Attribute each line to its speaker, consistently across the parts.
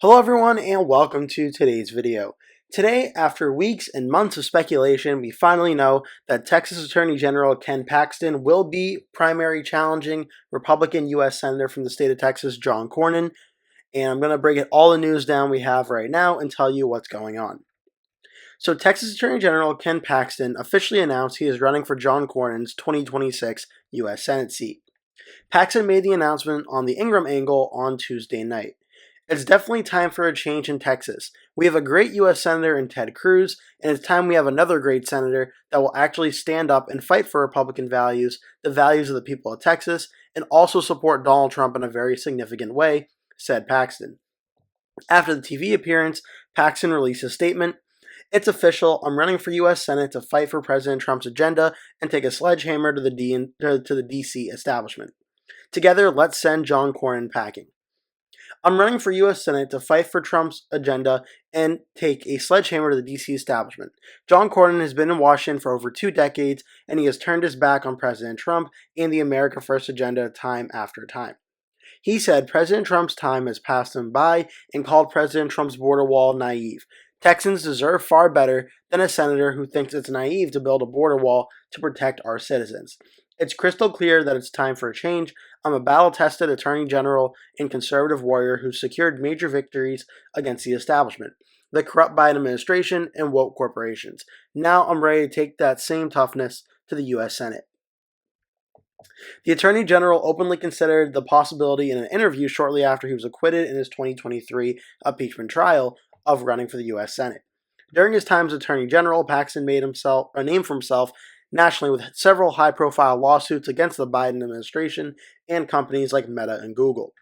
Speaker 1: Hello everyone and welcome to today's video. Today, after weeks and months of speculation, we finally know that Texas Attorney General Ken Paxton will be primary challenging Republican U.S. Senator from the state of Texas, John Cornyn, and I'm going to break all the news down we have right now and tell you what's going on. So Texas Attorney General Ken Paxton officially announced he is running for John Cornyn's 2026 U.S. Senate seat. Paxton made the announcement on the Ingram angle on Tuesday night. It's definitely time for a change in Texas. We have a great U.S. Senator in Ted Cruz, and it's time we have another great senator that will actually stand up and fight for Republican values, the values of the people of Texas, and also support Donald Trump in a very significant way, said Paxton. After the TV appearance, Paxton released a statement. It's official. I'm running for U.S. Senate to fight for President Trump's agenda and take a sledgehammer to the D.C. establishment. Together, let's send John Cornyn packing. I'm running for U.S. Senate to fight for Trump's agenda and take a sledgehammer to the D.C. establishment. John Cornyn has been in Washington for over 2 decades, and he has turned his back on President Trump and the America First agenda time after time. He said President Trump's time has passed him by and called President Trump's border wall naive. Texans deserve far better than a senator who thinks it's naive to build a border wall to protect our citizens. It's crystal clear that it's time for a change. I'm a battle-tested attorney general and conservative warrior who secured major victories against the establishment, the corrupt Biden administration, and woke corporations. Now I'm ready to take that same toughness to the U.S. Senate. The Attorney General openly considered the possibility in an interview shortly after he was acquitted in his 2023 impeachment trial of running for the U.S. Senate. During his time as Attorney General, Paxton made a name for himself nationally with several high-profile lawsuits against the Biden administration and companies like Meta and Google.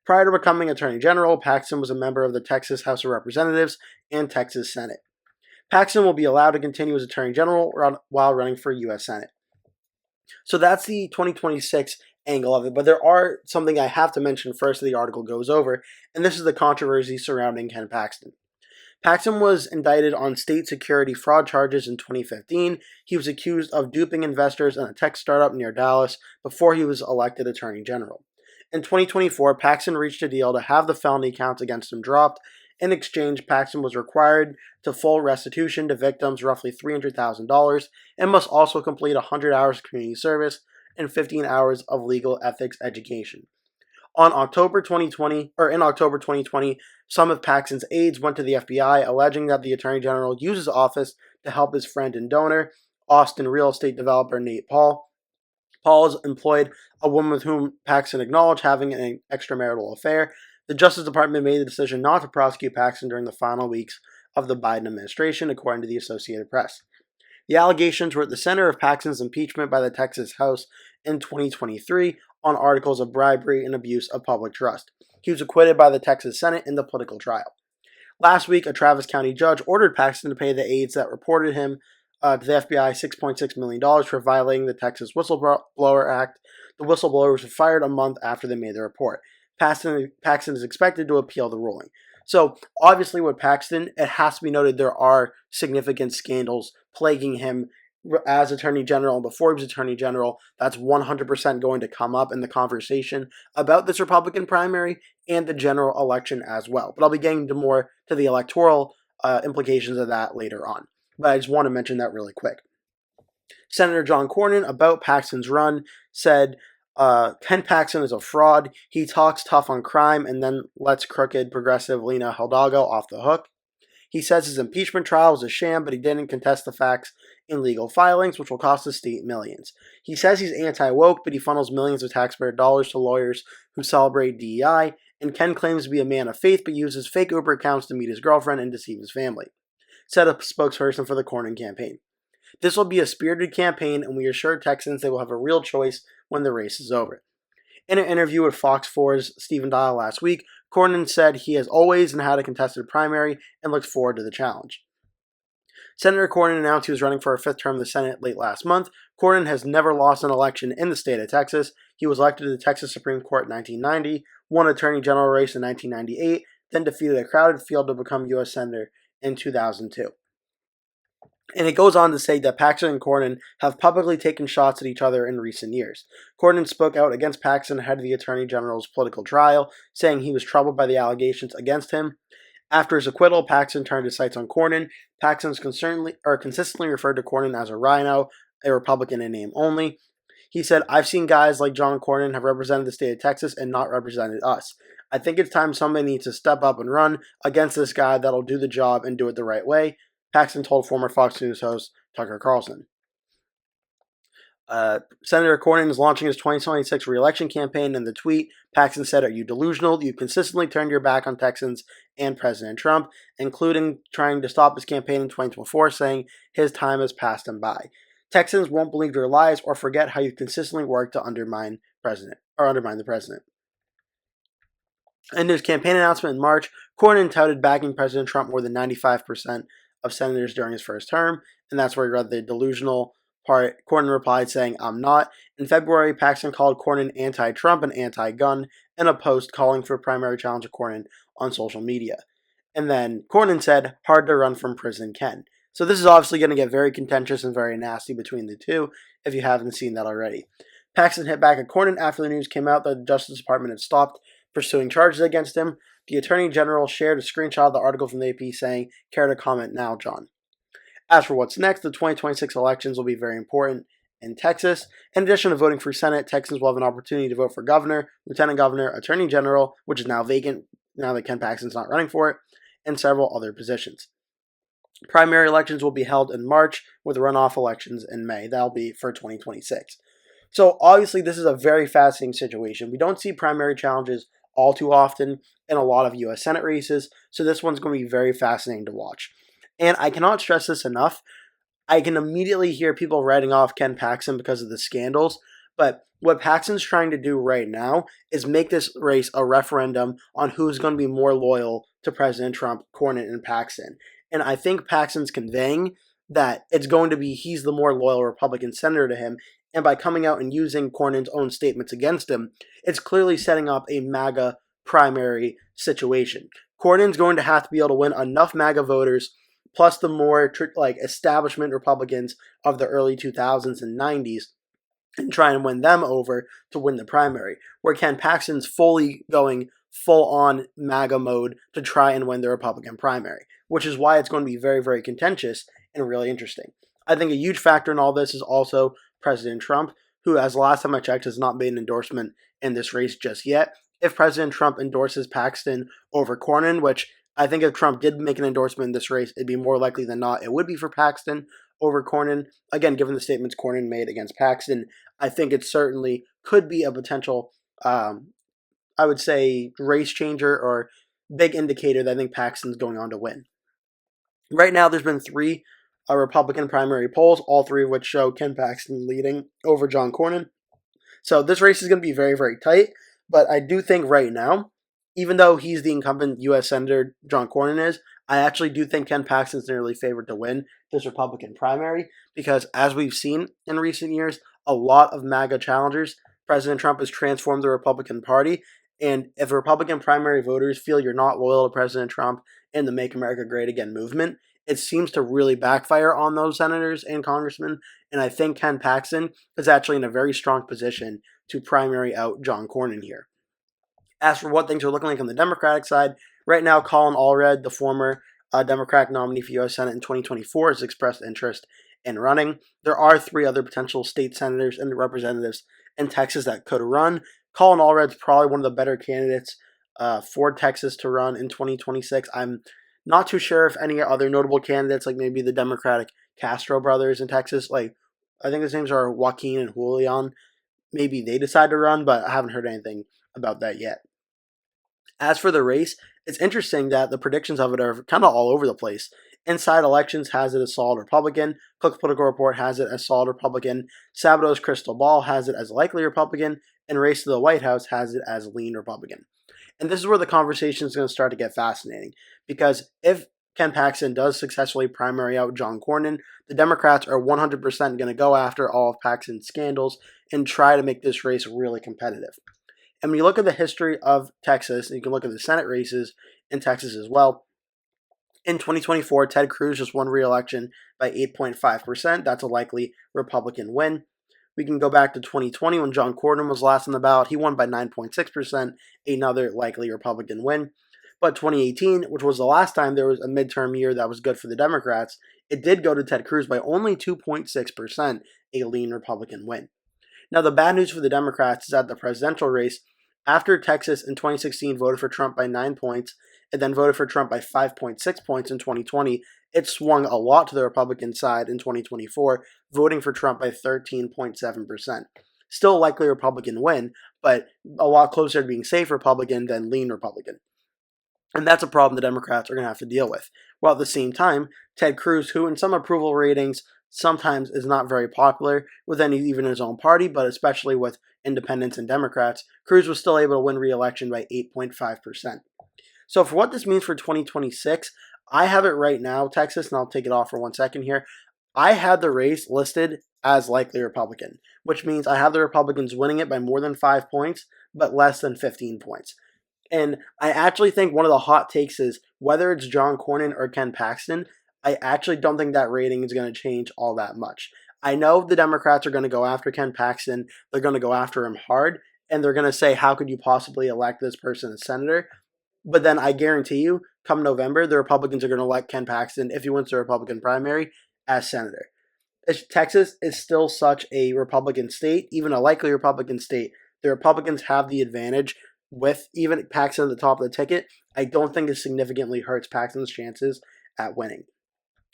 Speaker 1: Prior to becoming Attorney General, Paxton was a member of the Texas House of Representatives and Texas Senate. Paxton will be allowed to continue as Attorney General while running for U.S. Senate. So that's the 2026 angle of it, but there are something I have to mention first that the article goes over, and this is the controversy surrounding Ken Paxton. Paxton was indicted on state security fraud charges in 2015. He was accused of duping investors in a tech startup near Dallas before he was elected Attorney General. In 2024, Paxton reached a deal to have the felony counts against him dropped. In exchange, Paxton was required to full restitution to victims, roughly $300,000, and must also complete 100 hours of community service and 15 hours of legal ethics education. In October 2020, some of Paxton's aides went to the FBI alleging that the Attorney General used his office to help his friend and donor, Austin real estate developer Nate Paul. Paul has employed a woman with whom Paxton acknowledged having an extramarital affair. The Justice Department made the decision not to prosecute Paxton during the final weeks of the Biden administration, according to the Associated Press. The allegations were at the center of Paxton's impeachment by the Texas House in 2023 on articles of bribery and abuse of public trust. He was acquitted by the Texas Senate in the political trial. Last week, a Travis County judge ordered Paxton to pay the aides that reported him to the FBI $6.6 million for violating the Texas Whistleblower Act. The whistleblowers were fired a month after they made the report. Paxton is expected to appeal the ruling. So, obviously with Paxton, it has to be noted there are significant scandals plaguing him as Attorney General. Before he was Attorney General, that's 100% going to come up in the conversation about this Republican primary and the general election as well. But I'll be getting more to the electoral implications of that later on. But I just want to mention that really quick. Senator John Cornyn, about Paxton's run, said, Ken Paxton is a fraud. He talks tough on crime and then lets crooked progressive Lena Hidalgo off the hook. He says his impeachment trial was a sham, but he didn't contest the facts in legal filings, which will cost the state millions. He says he's anti-woke, but he funnels millions of taxpayer dollars to lawyers who celebrate DEI, and Ken claims to be a man of faith, but uses fake Uber accounts to meet his girlfriend and deceive his family, said a spokesperson for the Cornyn campaign. This will be a spirited campaign, and we assure Texans they will have a real choice when the race is over. In an interview with Fox 4's Stephen Dial last week, Cornyn said he has always had a contested primary and looks forward to the challenge. Senator Cornyn announced he was running for a 5th term in the Senate late last month. Cornyn has never lost an election in the state of Texas. He was elected to the Texas Supreme Court in 1990, won Attorney General race in 1998, then defeated a crowded field to become U.S. Senator in 2002. And it goes on to say that Paxton and Cornyn have publicly taken shots at each other in recent years. Cornyn spoke out against Paxton ahead of the Attorney General's political trial, saying he was troubled by the allegations against him. After his acquittal, Paxton turned his sights on Cornyn. Paxton's consistently referred to Cornyn as a rhino, a Republican in name only. He said, "I've seen guys like John Cornyn have represented the state of Texas and not represented us. I think it's time somebody needs to step up and run against this guy that'll do the job and do it the right way," Paxton told former Fox News host Tucker Carlson. Senator Cornyn is launching his 2026 re-election campaign. In the tweet, Paxton said, "Are you delusional? You consistently turned your back on Texans and President Trump, including trying to stop his campaign in 2024, saying his time has passed him by. Texans won't believe your lies or forget how you consistently worked to undermine the president." In his campaign announcement in March, Cornyn touted backing President Trump more than 95% of senators during his first term, and that's where he read the delusional part. Cornyn replied saying, "I'm not." In February, Paxton called Cornyn anti-Trump and anti-gun in a post calling for a primary challenge of Cornyn on social media. And then Cornyn said, "Hard to run from prison, Ken." So this is obviously going to get very contentious and very nasty between the two, if you haven't seen that already. Paxton hit back at Cornyn after the news came out that the Justice Department had stopped pursuing charges against him. The Attorney General shared a screenshot of the article from the AP saying, "Care to comment now, John?" As for what's next, the 2026 elections will be very important in Texas. In addition to voting for Senate, Texans will have an opportunity to vote for governor, lieutenant governor, attorney general, which is now vacant now that Ken Paxton's not running for it, and several other positions. Primary elections will be held in March, with runoff elections in May. That'll be for 2026. So obviously this is a very fascinating situation. We don't see primary challenges all too often in a lot of U.S. Senate races, so this one's going to be very fascinating to watch. And I cannot stress this enough. I can immediately hear people writing off Ken Paxton because of the scandals, but what Paxton's trying to do right now is make this race a referendum on who's going to be more loyal to President Trump, Cornyn, and Paxton. And I think Paxton's conveying that it's going to be he's the more loyal Republican senator to him, and by coming out and using Cornyn's own statements against him, it's clearly setting up a MAGA primary situation. Cornyn's going to have to be able to win enough MAGA voters, plus the more establishment Republicans of the early 2000s and 90s, and try and win them over to win the primary, where Ken Paxton's fully going full-on MAGA mode to try and win the Republican primary, which is why it's going to be very, very contentious and really interesting. I think a huge factor in all this is also President Trump, who, as the last time I checked, has not made an endorsement in this race just yet. If President Trump endorses Paxton over Cornyn, which I think if Trump did make an endorsement in this race, it'd be more likely than not it would be for Paxton over Cornyn. Again, given the statements Cornyn made against Paxton, I think it certainly could be a potential, I would say, race changer or big indicator that I think Paxton's going on to win. Right now, there's been three Republican primary polls, all three of which show Ken Paxton leading over John Cornyn. So this race is going to be very, very tight, but I do think right now, even though he's the incumbent U.S. Senator John Cornyn is, I actually do think Ken Paxton's nearly favored to win this Republican primary because, as we've seen in recent years, a lot of MAGA challengers, President Trump has transformed the Republican Party, and if Republican primary voters feel you're not loyal to President Trump and the Make America Great Again movement, it seems to really backfire on those senators and congressmen, and I think Ken Paxton is actually in a very strong position to primary out John Cornyn here. As for what things are looking like on the Democratic side, right now Colin Allred, the former Democratic nominee for U.S. Senate in 2024, has expressed interest in running. There are three other potential state senators and representatives in Texas that could run. Colin Allred's probably one of the better candidates for Texas to run in 2026. I'm not too sure if any other notable candidates, like maybe the Democratic Castro brothers in Texas, like I think his names are Joaquin and Julian, maybe they decide to run, but I haven't heard anything about that yet. As for the race, it's interesting that the predictions of it are kind of all over the place. Inside Elections has it as solid Republican. Cook's Political Report has it as solid Republican. Sabato's Crystal Ball has it as likely Republican. And Race to the White House has it as lean Republican. And this is where the conversation is going to start to get fascinating. Because if Ken Paxton does successfully primary out John Cornyn, the Democrats are 100% going to go after all of Paxton's scandals and try to make this race really competitive. And when you look at the history of Texas, and you can look at the Senate races in Texas as well, In 2024, Ted Cruz just won re-election by 8.5%. That's a likely Republican win. We can go back to 2020 when John Cornyn was last on the ballot. He won by 9.6%, another likely Republican win. But 2018, which was the last time there was a midterm year that was good for the Democrats, it did go to Ted Cruz by only 2.6%, a lean Republican win. Now, the bad news for the Democrats is that the presidential race, after Texas in 2016 voted for Trump by 9 points and then voted for Trump by 5.6 points in 2020, it swung a lot to the Republican side in 2024, voting for Trump by 13.7%. Still a likely Republican win, but a lot closer to being safe Republican than lean Republican. And that's a problem the Democrats are going to have to deal with. While at the same time, Ted Cruz, who in some approval ratings sometimes is not very popular with even his own party, but especially with independents and Democrats, Cruz was still able to win re-election by 8.5%. So for what this means for 2026, I have it right now, Texas, and I'll take it off for 1 second here. I had the race listed as likely Republican, which means I have the Republicans winning it by more than 5 points, but less than 15 points. And I actually think one of the hot takes is whether it's John Cornyn or Ken Paxton, I actually don't think that rating is going to change all that much. I know the Democrats are going to go after Ken Paxton. They're going to go after him hard, and they're going to say, how could you possibly elect this person as senator? But then I guarantee you, come November, the Republicans are going to elect Ken Paxton, if he wins the Republican primary, as senator. Texas is still such a Republican state, even a likely Republican state. The Republicans have the advantage with even Paxton at the top of the ticket. I don't think it significantly hurts Paxton's chances at winning.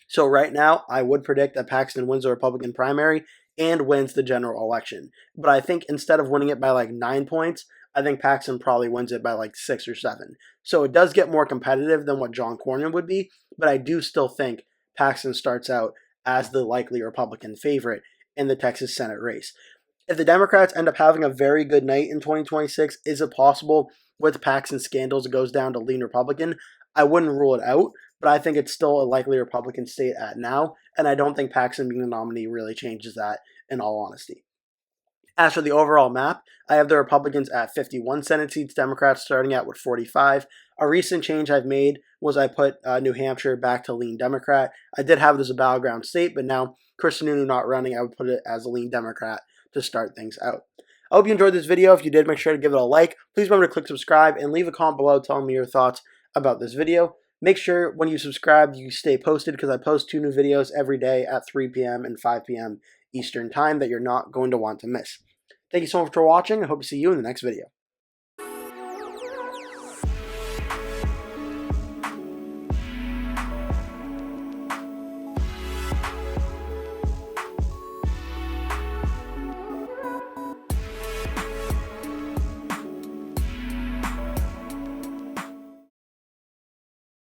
Speaker 1: So right now, I would predict that Paxton wins the Republican primary and wins the general election. But I think instead of winning it by like 9 points, I think Paxton probably wins it by like 6 or 7. So it does get more competitive than what John Cornyn would be, but I do still think Paxton starts out as the likely Republican favorite in the Texas Senate race. If the Democrats end up having a very good night in 2026, is it possible with Paxton scandals it goes down to lean Republican? I wouldn't rule it out, but I think it's still a likely Republican state at now, and I don't think Paxton being the nominee really changes that, in all honesty. As for the overall map, I have the Republicans at 51 Senate seats, Democrats starting out with 45. A recent change I've made was I put New Hampshire back to lean Democrat. I did have it as a battleground state, but now Chris Sununu not running, I would put it as a lean Democrat to start things out. I hope you enjoyed this video. If you did, make sure to give it a like. Please remember to click subscribe and leave a comment below telling me your thoughts about this video. Make sure when you subscribe, you stay posted because I post 2 new videos every day at 3 p.m. and 5 p.m. Eastern Time that you're not going to want to miss. Thank you so much for watching. I hope to see you in the next video.